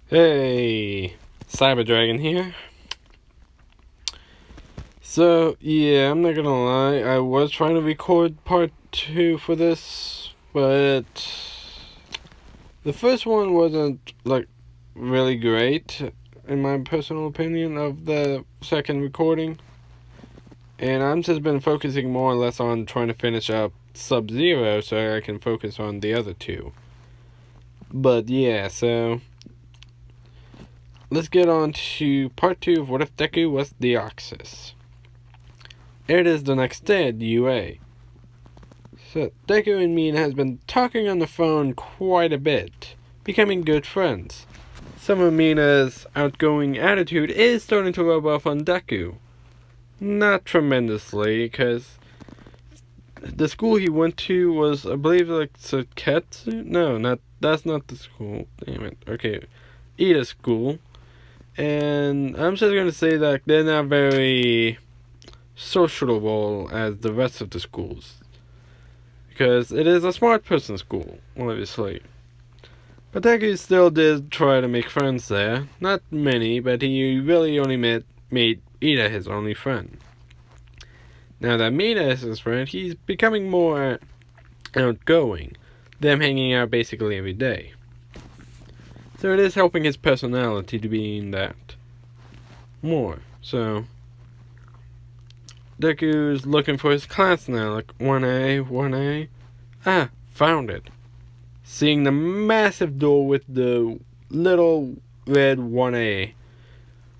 Hey, Cyber Dragon here. So, yeah, I'm not gonna lie, I was trying to record part 2 for this, but the first one wasn't, really great, in my personal opinion, of the second recording. And I've just been focusing more or less on trying to finish up Sub-Zero so I can focus on the other two. But yeah, so let's get on to part 2 of What If Deku Was Deoxys. It is the next day at UA. So, Deku and Mina has been talking on the phone quite a bit, becoming good friends. Some of Mina's outgoing attitude is starting to rub off on Deku. Not tremendously, because the school he went to was, I believe, Saketsu? No, that's not the school. Damn it. Okay, Ida's school. And I'm just going to say that they're not very sociable as the rest of the schools. Because it is a smart person school, obviously. But Deku still did try to make friends there. Not many, but he really only made Ida his only friend. Now that Mina is his friend, he's becoming more outgoing, them hanging out basically every day. So it is helping his personality to be in that more. So Deku's looking for his class now, like 1A. Ah, found it. Seeing the massive door with the little red 1A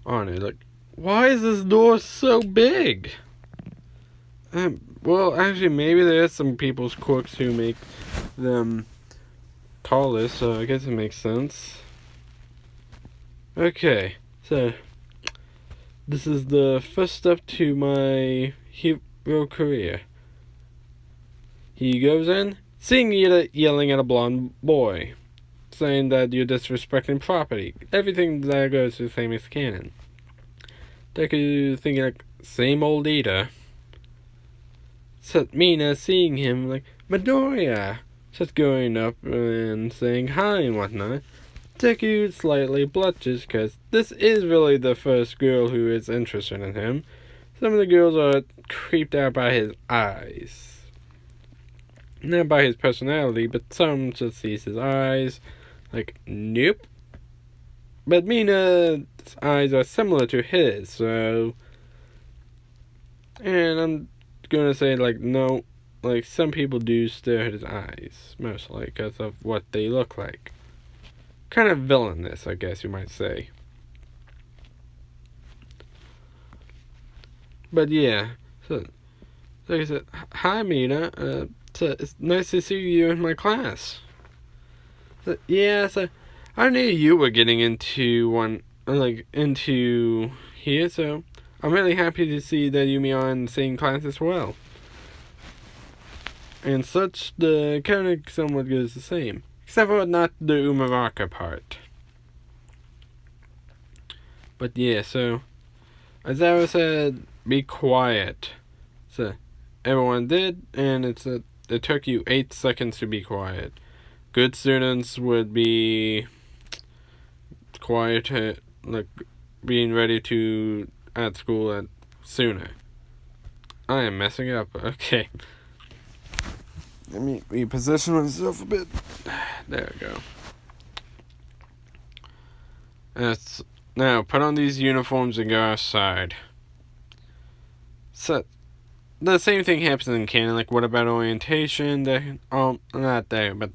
on it. Like, why is this door so big? Well, actually, maybe there's some people's quirks who make them taller, so I guess it makes sense. Okay, so this is the first step to my hero career. He goes in, seeing Ida yelling at a blonde boy, saying that you're disrespecting property. Everything that goes to the same as canon. Deku thinking like, same old Ida. So Mina seeing him like, Midoriya, just going up and saying hi and whatnot. Deku slightly blushes because this is really the first girl who is interested in him. Some of the girls are creeped out by his eyes. Not by his personality, but some just sees his eyes. Like, nope. But Mina's eyes are similar to his, so... And I'm gonna say, no. Some people do stare at his eyes, mostly, because of what they look like. Kind of villainous, I guess you might say. But yeah, so like I said, hi Mina, it's nice to see you in my class. So, yeah, so I knew you were getting into into here, so I'm really happy to see that you are in the same class as well. And such, the kind of somewhat goes the same. Except for not the Umaraka part. But yeah, so Aizawa said, be quiet. So everyone did, and it took you 8 seconds to be quiet. Good students would be quiet, being ready to at school sooner. I am messing up. Okay. Let me reposition myself a bit. There we go. Now, put on these uniforms and go outside. So, the same thing happens in canon. Like, what about orientation? Not there, but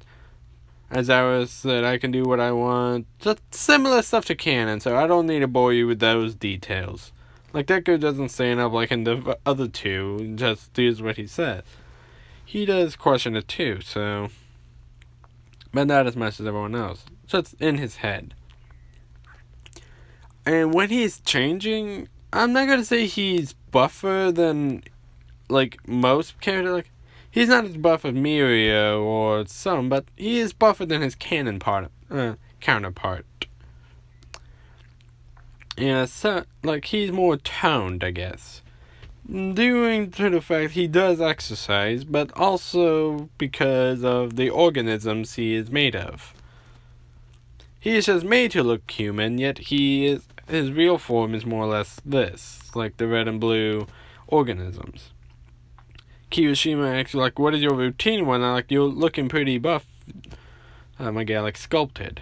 as I said, I can do what I want. Just similar stuff to canon, so I don't need to bore you with those details. Like, Deku doesn't stand up like in the other two, just does what he says. He does question it too, so... But not as much as everyone else. Just in his head. And when he's changing, I'm not gonna say he's buffer than, most characters. He's not as buff as Mirio or some, but he is buffer than his canon counterpart. Yeah, so, he's more toned, I guess. Due to the fact he does exercise, but also because of the organisms he is made of. He is just made to look human, yet his real form is more or less this, like the red and blue organisms. Kiyoshima asks, like, what is your routine when you're looking pretty buff? My guy, like, sculpted.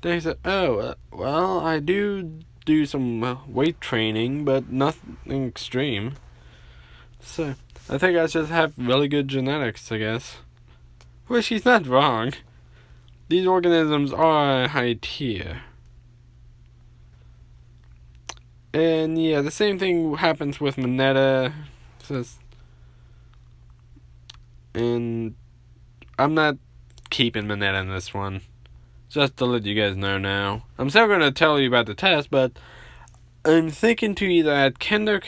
Then he said, well, I do some weight training, but nothing extreme. So, I think I just have really good genetics, I guess. Which he's not wrong. These organisms are high tier. And yeah, the same thing happens with Mineta. And I'm not keeping Mineta in this one. Just to let you guys know now. I'm still going to tell you about the test, but I'm thinking to either add Tetsu,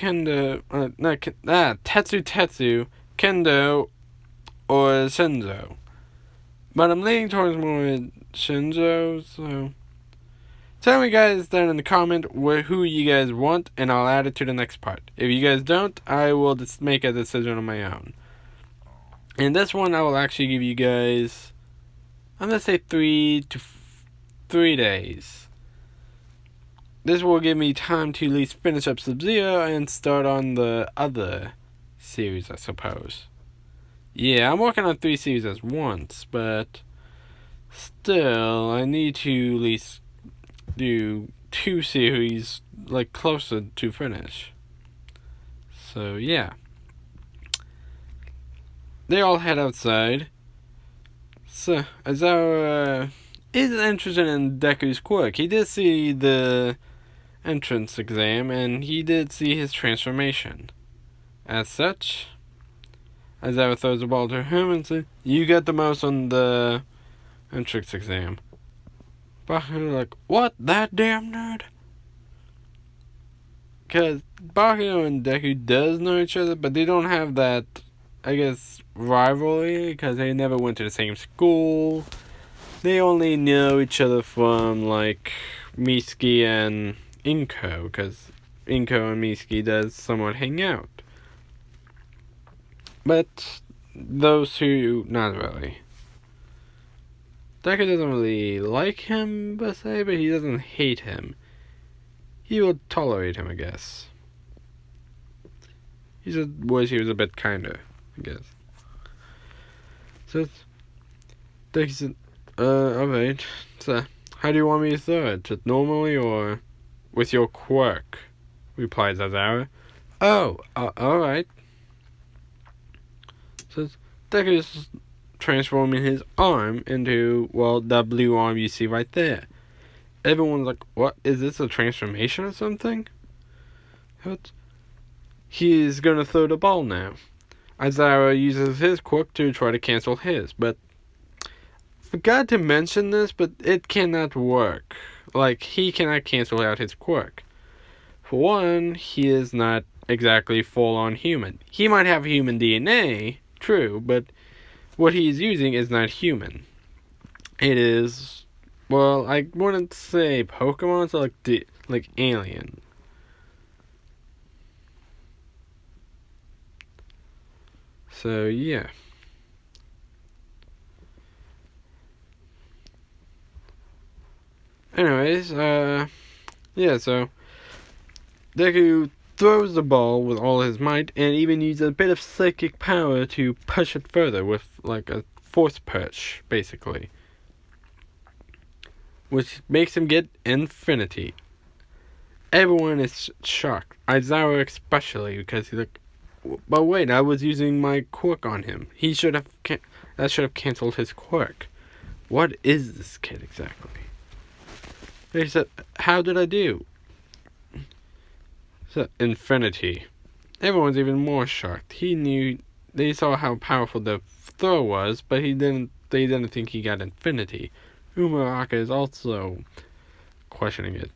Kendo, or Shinzo. But I'm leaning towards more Shinzo, so tell me guys down in the comment who you guys want, and I'll add it to the next part. If you guys don't, I will just make a decision on my own. In this one, I will actually give you guys, I'm going to say 3 days. This will give me time to at least finish up Sub-Zero and start on the other series, I suppose. Yeah, I'm working on 3 series at once, but still, I need to at least do 2 series, like, closer to finish. So, yeah. They all head outside. So, Aizawa is interested in Deku's quirk. He did see the entrance exam, and he did see his transformation. As such, Aizawa throws the ball to him and says, you got the most on the entrance exam. Bakugo like, what? That damn nerd? Because Bakugo and Deku does know each other, but they don't have that, I guess, rivalry, because they never went to the same school. They only know each other from, like, Mitsuki and Inko, because Inko and Mitsuki does somewhat hang out. But those two, not really. Deku doesn't really like him, per se, but he doesn't hate him. He will tolerate him, I guess. He just wish he was a bit kinder, I guess. So, Deku said, alright. So, how do you want me to throw it? Just normally or with your quirk? Replies Aizawa. Oh, alright. So, Deku is transforming his arm into, well, the blue arm you see right there. Everyone's like, what? Is this a transformation or something? What? He's gonna throw the ball now. Aizawa uses his quirk to try to cancel his, but forgot to mention this, but it cannot work. Like, he cannot cancel out his quirk. For one, he is not exactly full-on human. He might have human DNA, true, but what he's using is not human. It is, well, I wouldn't say Pokemon, so like alien. So, yeah. Anyways, yeah, so Deku throws the ball with all his might and even uses a bit of psychic power to push it further with, like, a force push, basically. Which makes him get infinity. Everyone is shocked. Aizawa especially, because he's like, but wait, I was using my quirk on him. That should have cancelled his quirk. What is this kid exactly? He said, how did I do? So, infinity. Everyone's even more shocked. They saw how powerful the throw was, but they didn't think he got infinity. Umaraka is also questioning it.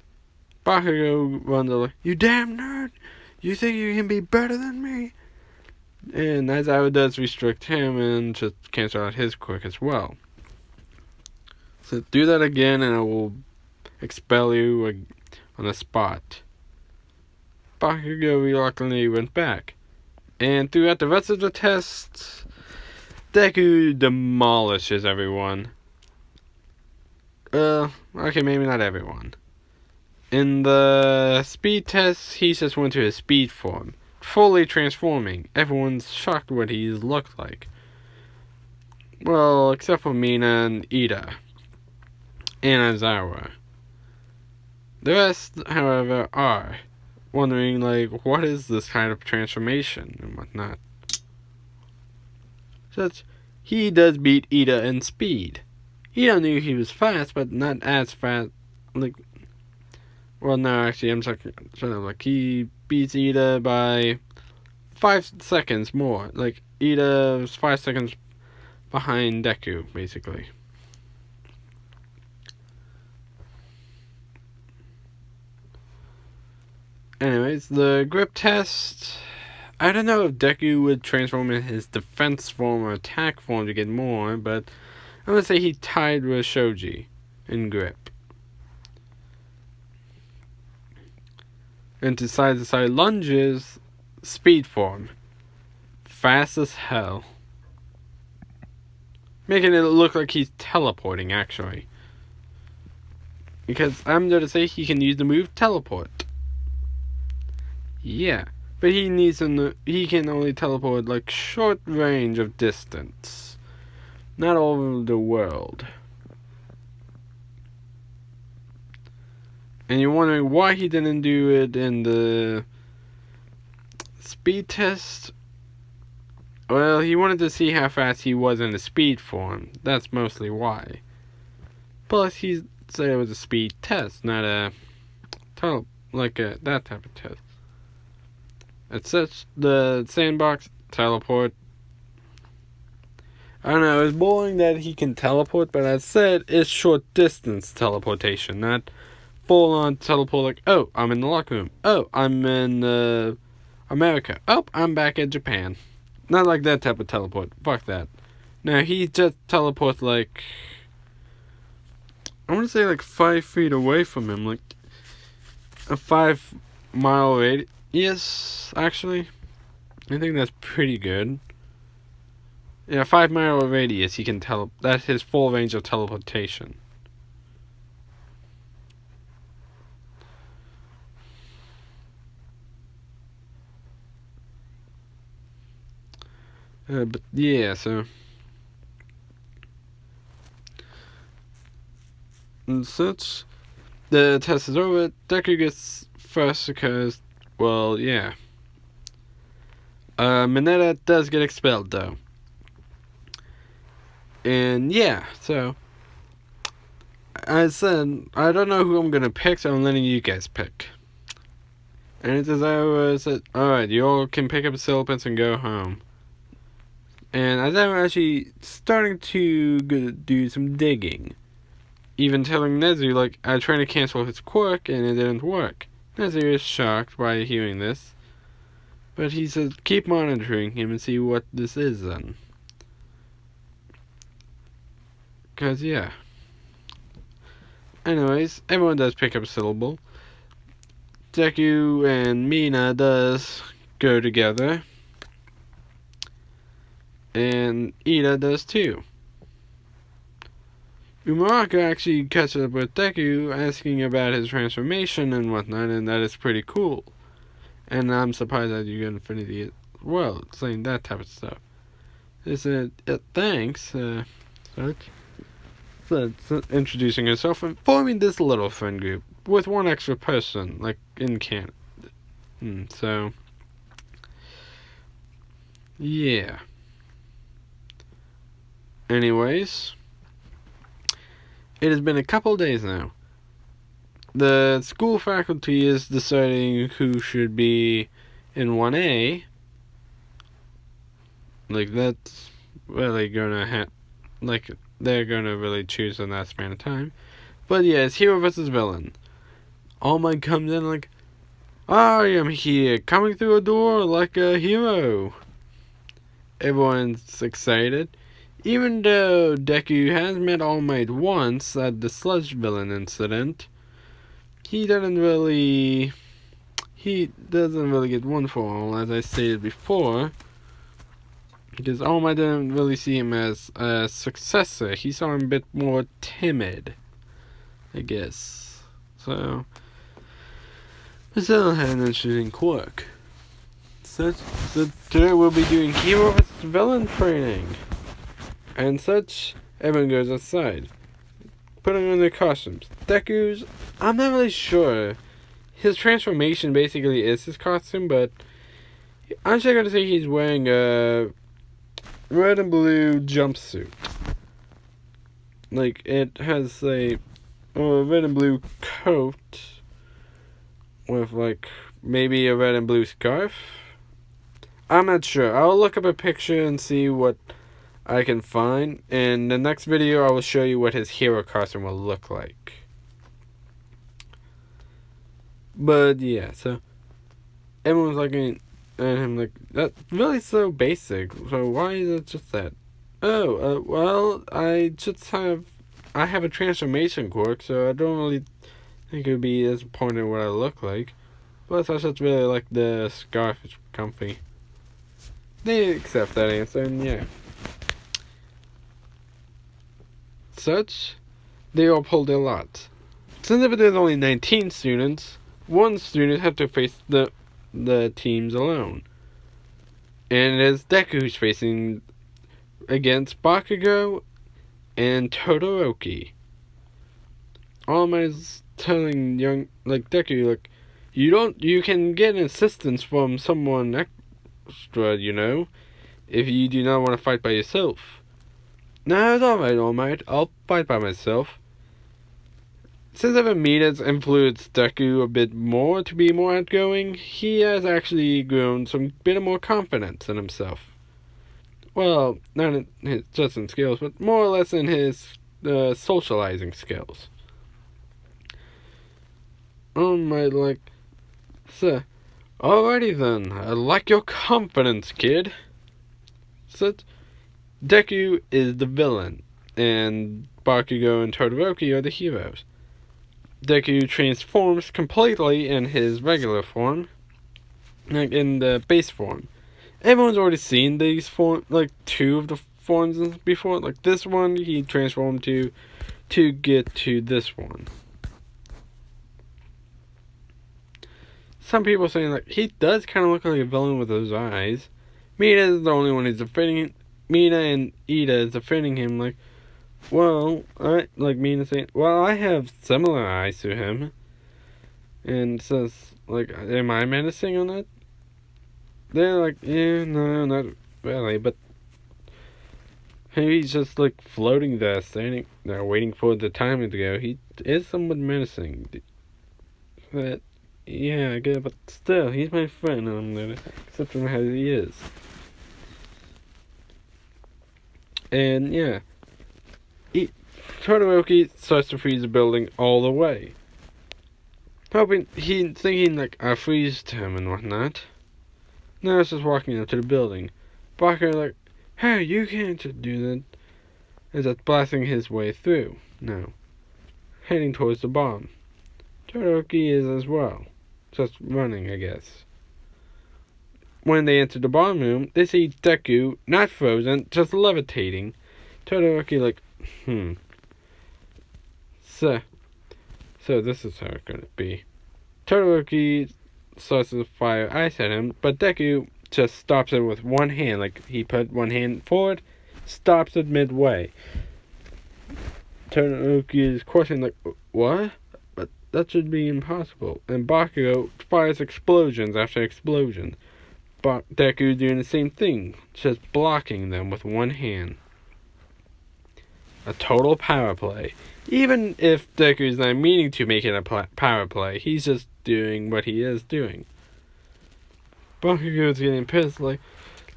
Bakugo runs over, you damn nerd! You think you can be better than me? And Aizawa does restrict him and just cancel out his quirk as well. So do that again and I will expel you on the spot. Bakugo reluctantly went back. And throughout the rest of the tests, Deku demolishes everyone. okay, maybe not everyone. In the speed test, he just went to his speed form, fully transforming. Everyone's shocked what he looked like. Well, except for Mina and Ida. And Azawa. The rest, however, are wondering, like, what is this kind of transformation and whatnot. Such, he does beat Ida in speed. Ida knew he was fast, but not as fast. Like, well, no, actually, I'm sorry. Like, he beats Ida by 5 seconds more. Like, Ida was 5 seconds behind Deku, basically. Anyways, the grip test. I don't know if Deku would transform in his defense form or attack form to get more, but I'm gonna say he tied with Shoji in grip. And to side lunges, speed form. Fast as hell. Making it look like he's teleporting, actually. Because I'm going to say he can use the move teleport. Yeah, but he can only teleport like short range of distance. Not all over the world. And you're wondering why he didn't do it in the speed test? Well, he wanted to see how fast he was in the speed form. That's mostly why. Plus, he said it was a speed test, not a that type of test. It's such the sandbox teleport. I don't know, it's boring that he can teleport, but as said, it's short distance teleportation, not full on teleport like, oh, I'm in the locker room. Oh, I'm in America. Oh, I'm back in Japan. Not like that type of teleport. Fuck that. No, he just teleports like, I want to say like 5 feet away from him, like a 5-mile radius. Yes, actually, I think that's pretty good. Yeah, 5-mile radius. He can that's his full range of teleportation. But yeah, so and such, the test is over. Deku gets first because, well, yeah. Mineta does get expelled though, and yeah, so I said I don't know who I'm gonna pick, so I'm letting you guys pick. And it's as I said, alright, you all can pick up the syllabus and go home. And as I'm actually starting to do some digging. Even telling Nezu, like, I tried to cancel his quirk and it didn't work. Nezu is shocked by hearing this. But he says, keep monitoring him and see what this is then. Because, yeah. Anyways, everyone does pick up a syllable. Deku and Mina does go together. And Ida does too. Umaraka actually catches up with Deku, asking about his transformation and whatnot, and that is pretty cool. And I'm surprised that you get Infinity as well, saying that type of stuff. They said, thanks, introducing herself and forming this little friend group with one extra person, like in Canada. So, yeah. Anyways, it has been a couple days now. The school faculty is deciding who should be in 1A. Like, that's really gonna like, they're gonna really choose in that span of time. But yeah, it's hero versus villain. All Might comes in like, I am here, coming through a door like a hero. Everyone's excited. Even though Deku has met All Might once at the sludge villain incident, he doesn't really get one for all, as I stated before. Because All Might didn't really see him as a successor. He saw him a bit more timid. I guess. So, we still had an interesting Quirk. So today we'll be doing hero vs villain training. And such, everyone goes outside, putting on their costumes. Deku's, I'm not really sure. His transformation basically is his costume, but I'm just gonna say he's wearing a red and blue jumpsuit. Like, it has a red and blue coat with, like, maybe a red and blue scarf. I'm not sure. I'll look up a picture and see what I can find. In the next video, I will show you what his hero costume will look like. But yeah, so everyone's looking at him like, that's really so basic. So why is it just that? Oh, well, I have a transformation quirk, so I don't really think it would be as important what I look like. Plus, I just really like the scarf, it's comfy. They accept that answer, and yeah. Such, they all pulled their lots. Since if there's only 19 students, one student had to face the teams alone. And it is Deku who's facing against Bakugo and Todoroki. All my telling Deku, like, you can get assistance from someone extra, if you do not want to fight by yourself. No, it's alright, I'll fight by myself. Since Mina's influenced Deku a bit more to be more outgoing, he has actually grown some bit more confidence in himself. Well, not in just in skills, but more or less in his socializing skills. So, alrighty then, I like your confidence, kid. So, Deku is the villain, and Bakugo and Todoroki are the heroes. Deku transforms completely in his regular form, like in the base form. Everyone's already seen these two of the forms before. Like this one, he transformed to get to this one. Some people are saying, like, he does kind of look like a villain with those eyes. Mina is the only one who's defending. Mina and Ida is defending him, like, well, Mina saying, well, I have similar eyes to him. And says, like, am I menacing on that? They're like, yeah, no, not really, but he's just, like, floating there, standing there, waiting for the timing to go. He is somewhat menacing. But, yeah, I get, but still, he's my friend, and I'm gonna accept him as he is. And, yeah. Todoroki starts to freeze the building all the way. Thinking, like, I freezed him and whatnot. Now it's just walking up to the building. Bakugo, like, hey, you can't do that. As that's blasting his way through. Now, heading towards the bomb. Todoroki is as well. Just running, I guess. When they enter the bomb room, they see Deku, not frozen, just levitating. Todoroki, like, So this is how it's gonna be. Todoroki starts to fire ice at him, but Deku just stops it with one hand. Like, he put one hand forward, stops it midway. Todoroki is questioning, like, what? But that should be impossible. And Bakugo fires explosions after explosions. But Deku doing the same thing, just blocking them with one hand. A total power play. Even if Deku's not meaning to make it a power play, he's just doing what he is doing. Bakugo's getting pissed, like,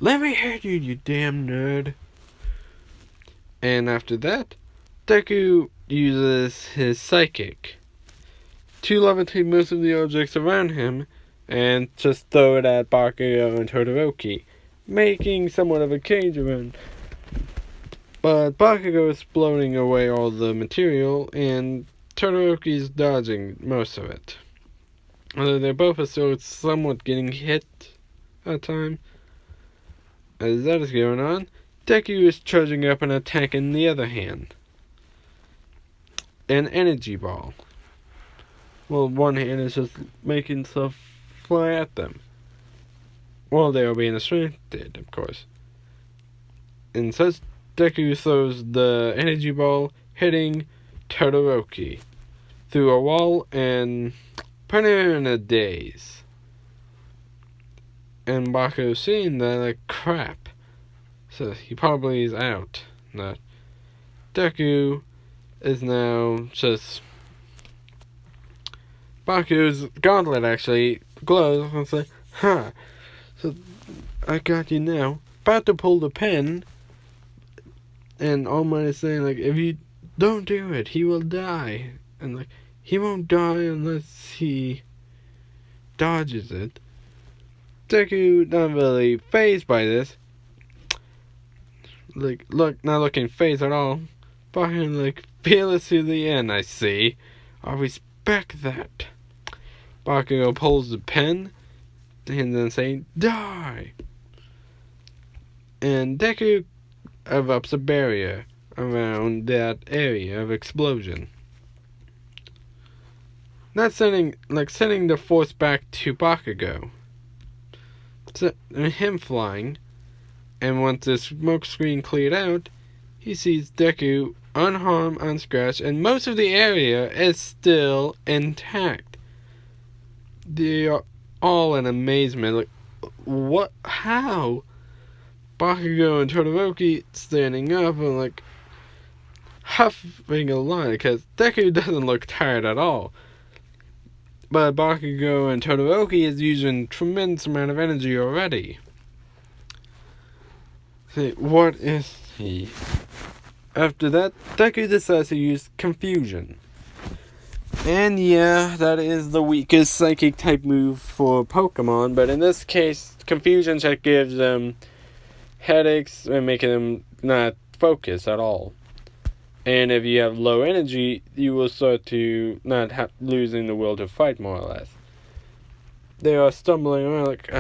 let me hit you, you damn nerd. And after that, Deku uses his psychic to levitate most of the objects around him and just throw it at Bakugo and Todoroki, making somewhat of a cage around. But Bakugo is blowing away all the material, and Todoroki is dodging most of it. Although they're both still somewhat getting hit at a time. As that is going on, Deku is charging up and attacking the other hand. an energy ball. Well, one hand is just making stuff fly at them. Well, they are being distracted, of course. And so Deku throws the energy ball, hitting Todoroki through a wall and putting him in a daze. And Baku seeing that, like, crap. So he probably is out. That Deku is now just... Baku's gauntlet actually glows and says, "Ha! So I got you now." About to pull the pen, and All Might is saying, like, if you don't do it, he will die. And, like, he won't die unless he dodges it. Deku not really fazed by this. Like, not looking phased at all. Baku, like, fearless to the end, I see. I respect that. Bakugo pulls the pen and then saying, "Die!" And Deku erupts a barrier around that area of explosion. Not sending the force back to Bakugo. So, him flying, and once the smoke screen cleared out, he sees Deku unharmed, unscratched, and most of the area is still intact. They are all in amazement, like, what? How? Bakugo and Todoroki standing up and, like, huffing a line, because Deku doesn't look tired at all. But Bakugo and Todoroki is using tremendous amount of energy already. See, what is he? After that, Deku decides to use confusion. And yeah, that is the weakest psychic type move for Pokemon, but in this case, confusion just gives them headaches and making them not focus at all. And if you have low energy, you will start to not losing the will to fight, more or less. They are stumbling around like,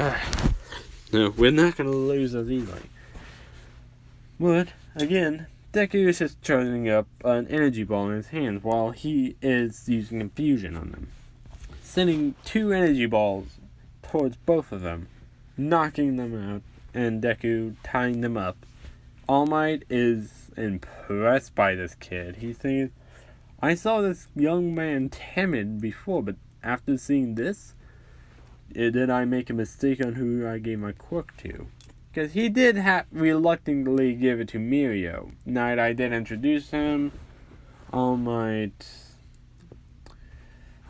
no, we're not going to lose as easily. But, again, Deku is just charging up an energy ball in his hands while he is using confusion on them. Sending 2 energy balls towards both of them, knocking them out, and Deku tying them up. All Might is impressed by this kid. He's thinking, I saw this young man timid before, but after seeing this, did I make a mistake on who I gave my quirk to? Because he did reluctantly give it to Mirio. Now that I did introduce him, All Might...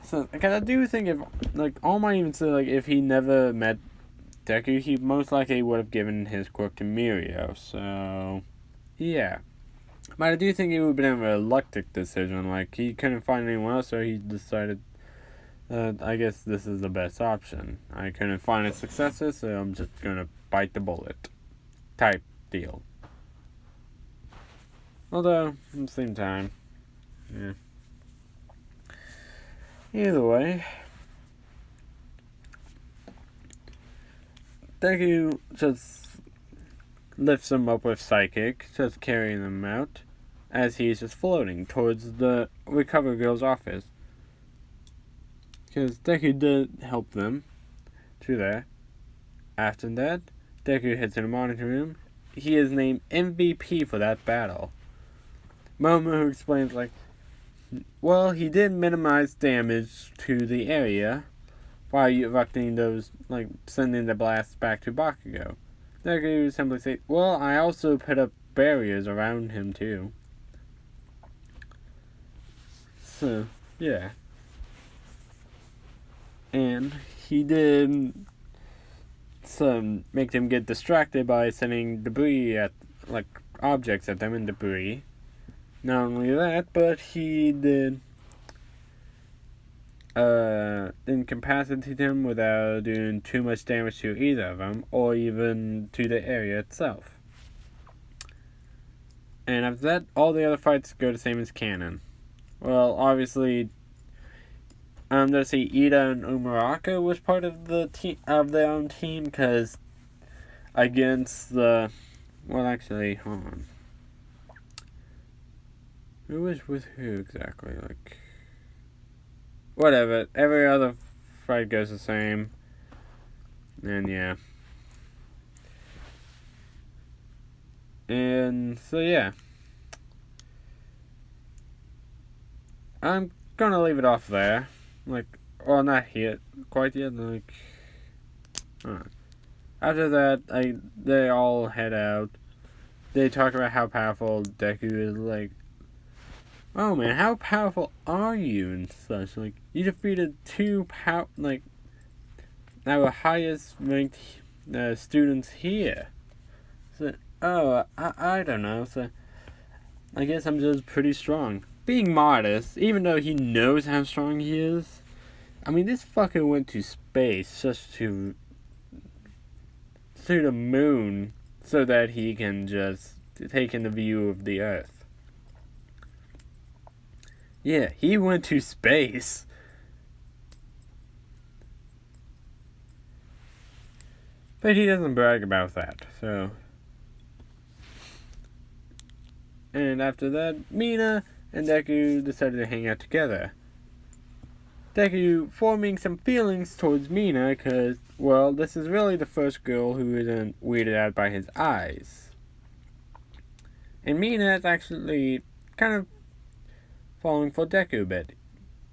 So, because I do think if, like, All Might even said, like, if he never met Deku, he most likely would have given his quirk to Mirio, so... Yeah. But I do think it would have been a reluctant decision. Like, he couldn't find anyone else, so he decided, I guess this is the best option. I couldn't find a successor, so I'm just gonna bite the bullet. Type deal. Although, at the same time, yeah. Either way, Deku just lifts him up with Psychic, just carrying them out, as he's just floating towards the Recover Girl's office. Because Deku did help them to there. After that, Deku heads to the monitor room. He is named MVP for that battle. Momo explains, like, well, he did minimize damage to the area while erupting those, like, sending the blasts back to Bakugo. Deku simply says, well, I also put up barriers around him too. So, yeah. And he did make them get distracted by sending debris at, like, objects at them and debris. Not only that, but he did incapacitate them without doing too much damage to either of them, or even to the area itself. And after that, all the other fights go the same as canon. Well, obviously, let's see, Ida and Umuraka was part of the their own team, because against the, well, actually, hold on. Who is with who exactly? Like, whatever. Every other fight goes the same. And yeah. And so yeah. I'm gonna leave it off there. Like, or not yet, quite yet. Like, after that, they all head out. They talk about how powerful Deku is. Like, oh man, how powerful are you and such? Like, you defeated our highest ranked students here. So, I don't know. So, I guess I'm just pretty strong. Being modest, even though he knows how strong he is. I mean, this fucker went to space just to the moon so that he can just take in the view of the Earth. Yeah, he went to space. But he doesn't brag about that, so. And after that, Mina and Deku decided to hang out together. Deku forming some feelings towards Mina because, well, this is really the first girl who isn't weirded out by his eyes. And Mina is actually kind of falling for Deku a bit,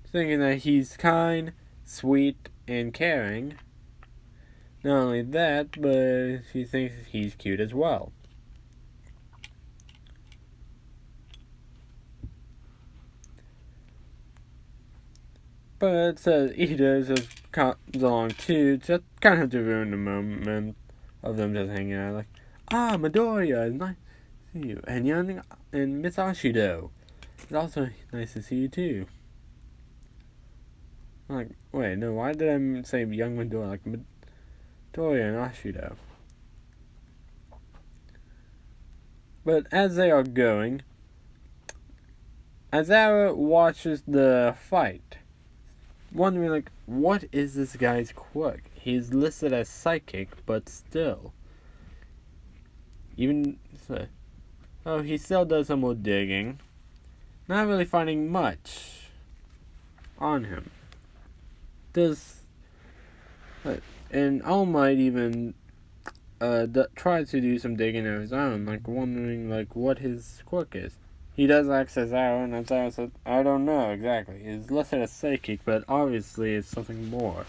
thinking that he's kind, sweet, and caring. Not only that, but she thinks he's cute as well. But Ida just comes along too, just kind of to ruin the moment of them just hanging out. Like, Midoriya, it's nice to see you. And Miss Ashido, it's also nice to see you too. I'm like, wait, no, why did I say young Midoriya? Like, Midoriya and Ashido. But as they are going, Azara watches the fight, wondering, like, what is this guy's quirk? He's listed as psychic, but still. Even so, he still does some more digging. Not really finding much on him. And All Might even tries to do some digging of his own, like wondering like what his quirk is. He does ask Azara, and Azara said, I don't know exactly. He's listed as psychic, but obviously it's something more.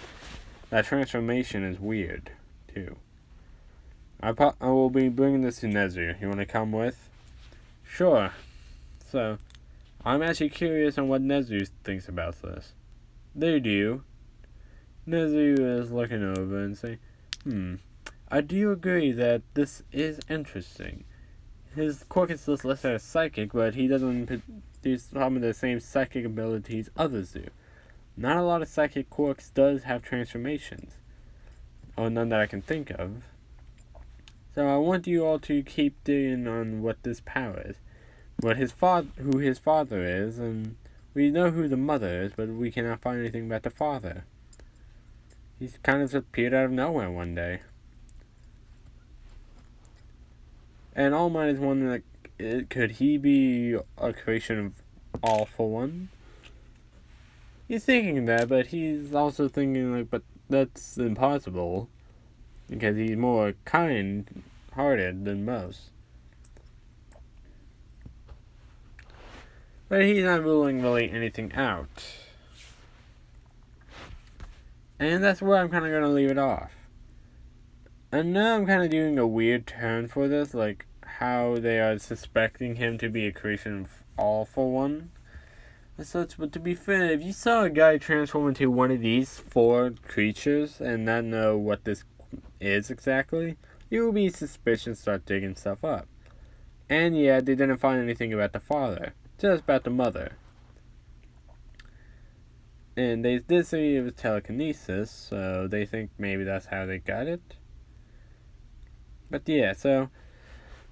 That transformation is weird, too. I will be bringing this to Nezu. You want to come with? Sure. So, I'm actually curious on what Nezu thinks about this. They do. Nezu is looking over and saying, I do agree that this is interesting. His quirk is just listed as psychic, but he doesn't produce some of the same psychic abilities others do. Not a lot of psychic quirks does have transformations. Or none that I can think of. So I want you all to keep digging on what this power is. Who his father is, and we know who the mother is, but we cannot find anything about the father. He's kind of just appeared out of nowhere one day. And All Might is wondering, like, could he be a creation of All for One? He's thinking that, but he's also thinking, like, but that's impossible. Because he's more kind-hearted than most. But he's not ruling really anything out. And that's where I'm kind of going to leave it off. And now I'm kind of doing a weird turn for this, like how they are suspecting him to be a creation of All for One. But to be fair, if you saw a guy transform into one of these 4 creatures and not know what this is exactly, you will be suspicious and start digging stuff up. And yeah, they didn't find anything about the father, just about the mother. And they did say it was telekinesis, so they think maybe that's how they got it. But yeah, so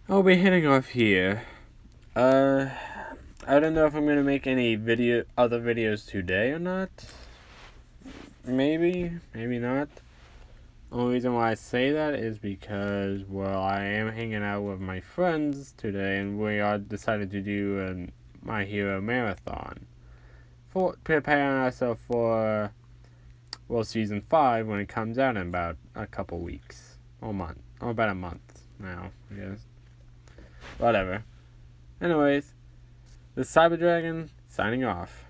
I'll be heading off here. I don't know if I'm gonna make any other videos today or not. Maybe not. The only reason why I say that is because, well, I am hanging out with my friends today, and we all decided to do a My Hero Marathon. For preparing ourselves for, well, season 5 when it comes out in about a couple weeks. Or about a month now, I guess. Whatever. Anyways, the Cyber Dragon signing off.